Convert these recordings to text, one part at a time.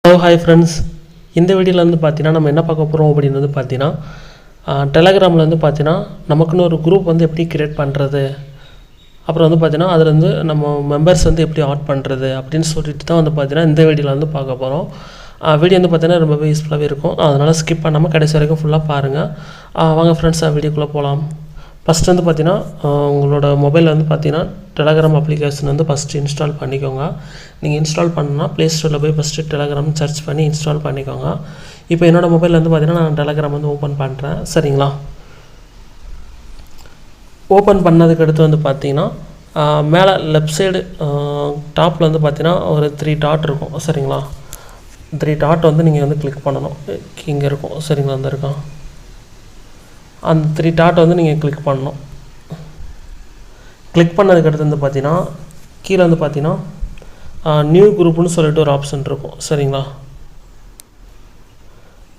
Hi friends, இந்த வீடியோவில் வந்து பார்த்தீங்கன்னா நம்ம என்ன பார்க்க போகிறோம் அப்படின்னு வந்து பார்த்தீங்கன்னா டெலகிராமில் வந்து பார்த்தீங்கன்னா நமக்குன்னு ஒரு குரூப் வந்து எப்படி க்ரியேட் பண்ணுறது, அப்புறம் வந்து பார்த்தீங்கன்னா அதில் வந்து நம்ம மெம்பர்ஸ் வந்து எப்படி ஆட் பண்ணுறது அப்படின்னு சொல்லிட்டு தான் வந்து பார்த்தீங்கன்னா இந்த வீடியோவில் வந்து பார்க்க போகிறோம். வீடியோ வந்து பார்த்தீங்கன்னா ரொம்பவே யூஸ்ஃபுல்லாகவே இருக்கும். அதனால் ஸ்கிப் பண்ணாமல் கடைசி வரைக்கும் ஃபுல்லாக பாருங்கள். வாங்க ஃப்ரெண்ட்ஸ், வீடியோக்குள்ளே போகலாம். ஃபஸ்ட்டு வந்து பார்த்தீங்கன்னா உங்களோட மொபைலில் வந்து பார்த்தீங்கன்னா டெலகிராம் அப்ளிகேஷன் வந்து ஃபஸ்ட்டு இன்ஸ்டால் பண்ணிக்கோங்க. நீங்கள் இன்ஸ்டால் பண்ணணும்னா ப்ளே ஸ்டோரில் போய் ஃபஸ்ட்டு டெலகிராம் சர்ச் பண்ணி இன்ஸ்டால் பண்ணிக்கோங்க. இப்போ என்னோடய மொபைலில் வந்து பார்த்தீங்கன்னா நான் டெலகிராம் வந்து ஓப்பன் பண்ணுறேன். சரிங்களா, ஓப்பன் பண்ணதுக்கு அடுத்து வந்து பார்த்தீங்கன்னா மேலே லெஃப்ட் சைடு டாப்பில் வந்து பார்த்தீங்கன்னா ஒரு 3 டாட் இருக்கும். சரிங்களா, 3 டாட் வந்து நீங்கள் வந்து கிளிக் பண்ணணும். இங்கே இருக்கும். சரிங்களா, அந்த இருக்கும் அந்த 3 டாட் வந்து நீங்கள் கிளிக் பண்ணணும். கிளிக் பண்ணதுக்கு அடுத்து வந்து பார்த்தீங்கன்னா கீழே வந்து பார்த்தீங்கன்னா நியூ குரூப்னு சொல்லிட்டு ஒரு ஆப்ஷன் இருக்கும். சரிங்களா,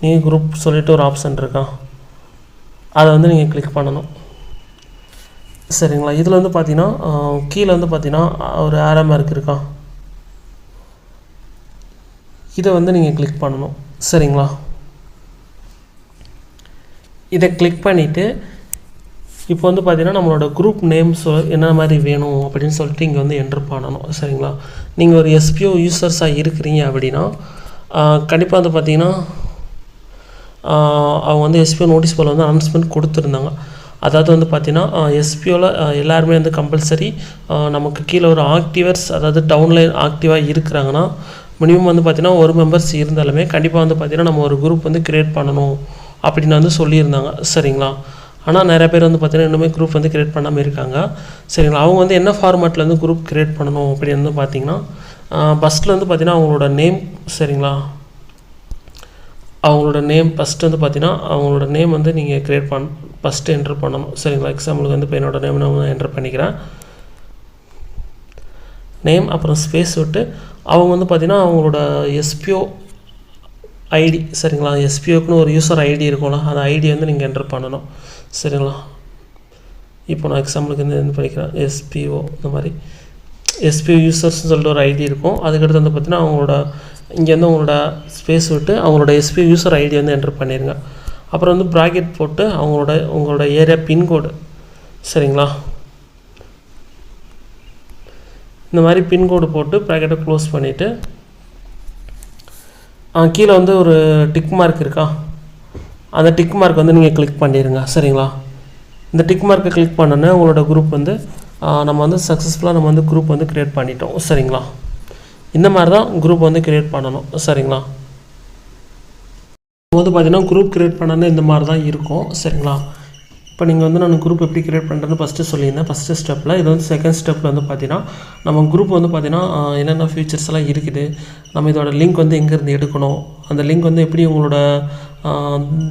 நியூ குரூப் சொல்லிட்டு ஒரு ஆப்ஷன் இருக்கா, அதை வந்து நீங்கள் கிளிக் பண்ணணும். சரிங்களா, இதில் வந்து பார்த்தீங்கன்னா கீழே வந்து பார்த்தீங்கன்னா ஒரு ஆரோ மார்க் இருக்கா, இதை வந்து நீங்கள் கிளிக் பண்ணணும். சரிங்களா, இதை கிளிக் பண்ணிவிட்டு இப்போ வந்து பார்த்தீங்கன்னா நம்மளோட குரூப் நேம் என்ன மாதிரி வேணும் அப்படின்னு சொல்லிட்டு இங்கே வந்து என்ட்ரு பண்ணணும். சரிங்களா, நீங்கள் ஒரு எஸ்பிஓ யூசர்ஸாக இருக்கிறீங்க அப்படின்னா கண்டிப்பாக வந்து பார்த்தீங்கன்னா அவங்க வந்து எஸ்பிஓ நோட்டீஸ் போல் வந்து அனௌன்ஸ்மெண்ட் கொடுத்துருந்தாங்க. அதாவது வந்து பார்த்தீங்கன்னா எஸ்பிஓவில் எல்லாருமே வந்து கம்பல்சரி நமக்கு கீழே ஒரு ஆக்டிவர்ஸ், அதாவது டவுன்லைன் ஆக்டிவாக இருக்கிறாங்கன்னா மினிமம் வந்து பார்த்தீங்கன்னா ஒரு மெம்பர்ஸ் இருந்தாலுமே கண்டிப்பாக வந்து பார்த்தீங்கன்னா நம்ம ஒரு குரூப் வந்து க்ரியேட் பண்ணணும் அப்படின்னு வந்து சொல்லியிருந்தாங்க. சரிங்களா, ஆனால் நிறைய பேர் வந்து பார்த்தீங்கன்னா இன்னுமே குரூப் வந்து க்ரியேட் பண்ணாமல் இருக்காங்க. சரிங்களா, அவங்க வந்து என்ன ஃபார்மேட்டில் வந்து குரூப் க்ரியேட் பண்ணணும் அப்படின்னு வந்து பார்த்தீங்கன்னா ஃபஸ்ட்டில் வந்து பார்த்தீங்கன்னா அவங்களோட நேம். சரிங்களா, அவங்களோட நேம் ஃபஸ்ட்டு வந்து பார்த்தீங்கன்னா அவங்களோட நேம் வந்து நீங்கள் க்ரியேட் ஃபஸ்ட்டு என்ட்ரு பண்ணணும். சரிங்களா, எக்ஸாம்பிளுக்கு வந்து இப்போ என்னோடய நேம் நான் என்ட்ரு பண்ணிக்கிறேன். நேம் அப்புறம் ஸ்பேஸ் விட்டு அவங்க வந்து பார்த்தீங்கன்னா அவங்களோட எஸ்பிஓ ஐடி. சரிங்களா, எஸ்பிஓக்குன்னு ஒரு யூசர் ஐடி இருக்கும்ல, அந்த ஐடி வந்து நீங்கள் என்ட்ரு பண்ணணும். சரிங்களா, இப்போ நான் எக்ஸாம்பிளுக்கு வந்து என்ன பண்ணிக்கிறேன், எஸ்பிஓ இந்த மாதிரி எஸ்பிஓ யூசர்ஸ்னு சொல்லிட்டு ஒரு ஐடி இருக்கும். அதுக்கடுத்து வந்து பார்த்தீங்கன்னா அவங்களோட இங்கே வந்து அவங்களோட ஸ்பேஸ் விட்டு அவங்களோட எஸ்பிஓ யூசர் ஐடி வந்து என்ட்ரு பண்ணிடுங்க. அப்புறம் வந்து ப்ராக்கெட் போட்டு உங்களோட ஏரியா பின்கோடு. சரிங்களா, இந்த மாதிரி பின்கோடு போட்டு ப்ராக்கெட்டை க்ளோஸ் பண்ணிவிட்டு கீழே வந்து ஒரு டிக் மார்க் இருக்கா, அந்த டிக் மார்க் வந்து நீங்கள் கிளிக் பண்ணிடுங்க. சரிங்களா, இந்த டிக் மார்க்கை கிளிக் பண்ணோன்னே உங்களோட குரூப் வந்து நம்ம வந்து சக்ஸஸ்ஃபுல்லாக நம்ம வந்து குரூப் வந்து க்ரியேட் பண்ணிட்டோம். சரிங்களா, இந்த மாதிரி தான் குரூப் வந்து க்ரியேட் பண்ணணும். சரிங்களா, வந்து பார்த்தீங்கன்னா குரூப் க்ரியேட் பண்ணோன்னே இந்த மாதிரி தான் இருக்கும். சரிங்களா, இப்போ நீங்கள் வந்து நான் குரூப் எப்படி க்ரியேட் பண்ணுறேன்னு ஃபஸ்ட்டு சொல்லியிருந்தேன் ஃபஸ்ட்டு ஸ்டெப்பில். இது வந்து செகண்ட் ஸ்டெப்பில் வந்து பார்த்தீங்கன்னா நம்ம குரூப் வந்து பார்த்தீங்கன்னா என்னென்ன ஃபீச்சர்ஸ் எல்லாம் இருக்குது, நம்ம இதோட லிங்க் வந்து எங்கேருந்து எடுக்கணும், அந்த லிங்க் வந்து எப்படி உங்களோட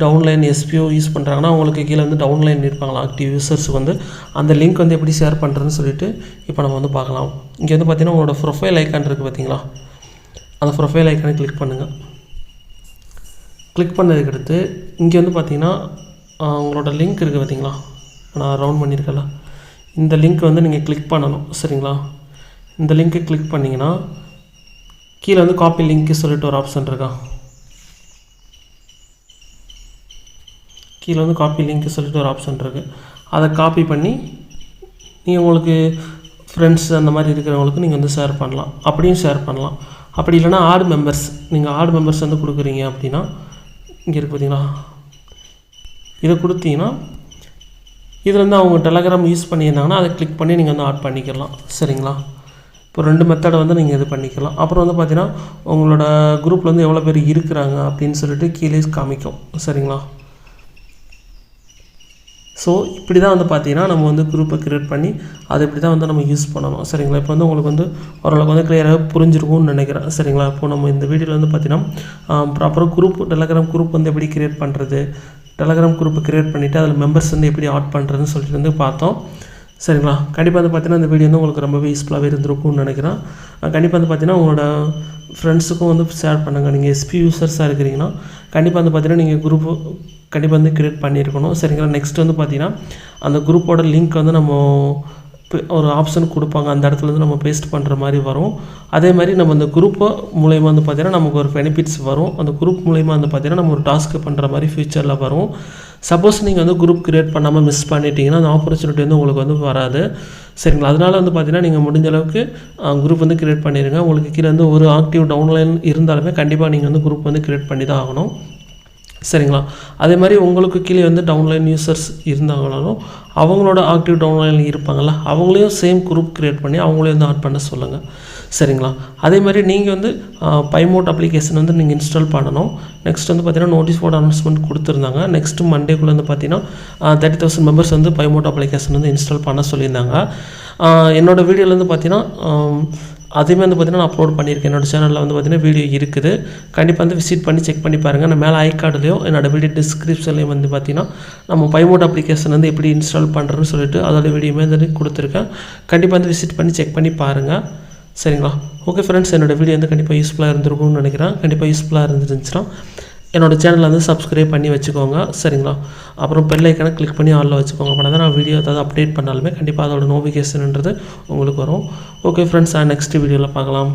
டவுன்லைன் எஸ்பிஓ யூஸ் பண்ணுறாங்கன்னா அவங்களுக்கு கீழே வந்து டவுன்லைன் இருப்பாங்களா ஆக்டிவ் யூசர்ஸுக்கு வந்து அந்த லிங்க் வந்து எப்படி ஷேர் பண்ணுறதுன்னு சொல்லிட்டு இப்போ நம்ம வந்து பார்க்கலாம். இங்கே வந்து பார்த்தீங்கன்னா உங்களோட ப்ரொஃபைல் ஐக்கான் இருக்குது பார்த்தீங்களா, அந்த ப்ரொஃபைல் ஐக்கானை கிளிக் பண்ணுங்கள். கிளிக் பண்ணதுக்கு அடுத்து இங்கே வந்து பார்த்தீங்கன்னா உங்களோட லிங்க் இருக்குது பார்த்தீங்களா, நான் ரவுண்ட் பண்ணியிருக்கல, இந்த லிங்க் வந்து நீங்கள் கிளிக் பண்ணணும். சரிங்களா, இந்த லிங்க்கை கிளிக் பண்ணிங்கன்னா கீழே வந்து காப்பி லிங்க்கு சொல்லிட்டு ஒரு ஆப்ஷன் இருக்கா, கீழே வந்து காப்பி லிங்க்கு சொல்லிட்டு ஒரு ஆப்ஷன் இருக்குது. அதை காப்பி பண்ணி நீங்கள் உங்களுக்கு ஃப்ரெண்ட்ஸ் அந்த மாதிரி இருக்கிறவங்களுக்கு நீங்கள் வந்து ஷேர் பண்ணலாம். அப்படியும் ஷேர் பண்ணலாம். அப்படி இல்லைனா ஆட் மெம்பர்ஸ், நீங்கள் ஆட் மெம்பர்ஸ் வந்து கொடுக்குறீங்க அப்படின்னா இங்கே இருக்குது பார்த்தீங்களா, இதை கொடுத்தீங்கன்னா இதில் வந்து அவங்க டெலகிராம் யூஸ் பண்ணியிருந்தாங்கன்னா அதை கிளிக் பண்ணி நீங்கள் வந்து ஆட் பண்ணிக்கலாம். சரிங்களா, இப்போ 2 மெத்தடை வந்து நீங்கள் இது பண்ணிக்கலாம். அப்புறம் வந்து பார்த்தீங்கன்னா உங்களோட குரூப்பில் வந்து எவ்வளோ பேர் இருக்கிறாங்க அப்படின்னு சொல்லிட்டு கீழே காமிக்கும். சரிங்களா, ஸோ இப்படி தான் வந்து பார்த்தீங்கன்னா நம்ம வந்து குரூப்பை க்ரியேட் பண்ணி அதை இப்படி தான் வந்து நம்ம யூஸ் பண்ணணும். சரிங்களா, இப்போ வந்து உங்களுக்கு வந்து ஓரளவுக்கு வந்து கிளியராக புரிஞ்சிருக்கும்னு நினைக்கிறேன். சரிங்களா, இப்போ நம்ம இந்த வீடியோவில் வந்து பார்த்தீங்கன்னா ப்ராப்பராக குரூப் டெலகிராம் குரூப் வந்து எப்படி க்ரியேட் பண்ணுறது, டெலகிராம் குரூப்பை க்ரியேட் பண்ணிவிட்டு அதில் மெம்பர்ஸ் வந்து எப்படி ஆட் பண்ணுறதுன்னு சொல்லிட்டு வந்து பார்த்தோம். சரிங்களா, கண்டிப்பாக வந்து பார்த்தீங்கன்னா இந்த வீடியோ வந்து உங்களுக்கு ரொம்பவே யூஸ்ஃபுல்லாகவே இருந்திருக்கும்னு நினைக்கிறேன். கண்டிப்பாக வந்து பார்த்தீங்கன்னா உங்களோட ஃப்ரெண்ட்ஸுக்கும் வந்து ஷேர் பண்ணுங்கள். நீங்கள் எஸ்பி யூசர்ஸாக இருக்கிறீங்கன்னா கண்டிப்பாக வந்து பார்த்தீங்கன்னா நீங்கள் குரூப்பு கண்டிப்பாக வந்து க்ரியேட் பண்ணியிருக்கணும். சரிங்களா, நெக்ஸ்ட் வந்து பார்த்தீங்கன்னா அந்த குரூப்போட லிங்க் வந்து நம்ம ஒரு ஆப்ஷன் கொடுப்பாங்க. அந்த இடத்துல வந்து நம்ம பேஸ்ட் பண்ணுற மாதிரி வரும். அதே மாதிரி நம்ம அந்த குரூப்பு மூலயமா வந்து பார்த்திங்கன்னா நமக்கு ஒரு பெனிஃபிட்ஸ் வரும். அந்த குரூப் மூலயமா வந்து பார்த்திங்கன்னா நம்ம ஒரு டாஸ்க்கு பண்ணுற மாதிரி ஃபியூச்சரில் வரும். சப்போஸ் நீங்கள் வந்து குரூப் க்ரியேட் பண்ணாமல் மிஸ் பண்ணிட்டீங்கன்னா அந்த ஆப்பர்ச்சுனிட்டி வந்து உங்களுக்கு வந்து வராது. சரிங்களா? அதனால் வந்து பார்த்திங்கன்னா நீங்கள் முடிஞ்ச அளவுக்கு குரூப் வந்து க்ரியேட் பண்ணிடுங்க. உங்களுக்கு கீழே வந்து ஒரு ஆக்டிவ் டவுன்லைன் இருந்தாலுமே கண்டிப்பாக நீங்கள் வந்து குரூப் வந்து க்ரியேட் பண்ணி தான் ஆகணும். சரிங்களா? அதே மாதிரி உங்களுக்கு கீழே வந்து டவுன்லைன் யூசர்ஸ் இருந்தாங்கனாலும் அவங்களோட ஆக்டிவ் டவுன்லைன் இருப்பாங்கள்ல, அவங்களையும் சேம் குரூப் க்ரியேட் பண்ணி அவங்களையும் வந்து ஆட் பண்ண சொல்லுங்கள். சரிங்களா? அதே மாதிரி நீங்கள் வந்து பைமோட் அப்ளிகேஷன் வந்து நீங்கள் இன்ஸ்டால் பண்ணணும். நெக்ஸ்ட் வந்து பார்த்தீங்கன்னா நோட்டீஸ் போர்டு அனௌன்ஸ்மெண்ட் கொடுத்துருந்தாங்க. நெக்ஸ்ட்டு மண்டேக்குள்ளே வந்து பார்த்தீங்கன்னா 30,000 மெம்பர்ஸ் வந்து பைமோட் அப்ளிகேஷன் வந்து இன்ஸ்டால் பண்ண சொல்லியிருந்தாங்க. என்னோடய வீடியோவில் வந்து பார்த்தீங்கன்னா அதையுமே வந்து பார்த்திங்கன்னா நான் அப்லோட் பண்ணியிருக்கேன். என்னோடய சேனலில் வந்து பார்த்திங்கன்னா வீடியோ இருக்குது. கண்டிப்பாக வந்து விசிட் பண்ணி செக் பண்ணி பாருங்கள். நான் மேலே ஐகார்டுலையும் என்னோடய வீடியோ டிஸ்கிரிப்ஷன்லேயும் வந்து பார்த்திங்கன்னா நம்ம பைமோட் அப்ளிகேஷன் வந்து எப்படி இன்ஸ்டால் பண்ணுறதுன்னு சொல்லிட்டு அதோட வீடியோமே வந்து கொடுத்துருக்கேன். கண்டிப்பாக வந்து விசிட் பண்ணி செக் பண்ணி பாருங்கள். சரிங்களா? ஓகே ஃப்ரெண்ட்ஸ், என்னோடய வீடியோ வந்து கண்டிப்பாக யூஸ்ஃபுல்லாக இருந்திருக்கும்னு நினைக்கிறேன். கண்டிப்பாக யூஸ்ஃபுல்லாக இருந்துச்சுன்னா என்னோடய சேனலை வந்து சப்ஸ்கிரைப் பண்ணி வச்சுக்கோங்க. சரிங்களா? அப்புறம் பெல் ஐக்கானை கிளிக் பண்ணி ஆலில் வச்சுக்கோங்க. அப்போ தான் நான் வீடியோ ஏதாவது அப்டேட் பண்ணாலுமே கண்டிப்பாக அதோட நோட்டிஃபிகேஷன்ன்றது உங்களுக்கு வரும். ஓகே ஃப்ரெண்ட்ஸ், நெக்ஸ்ட் வீடியோவில் பார்க்கலாம்.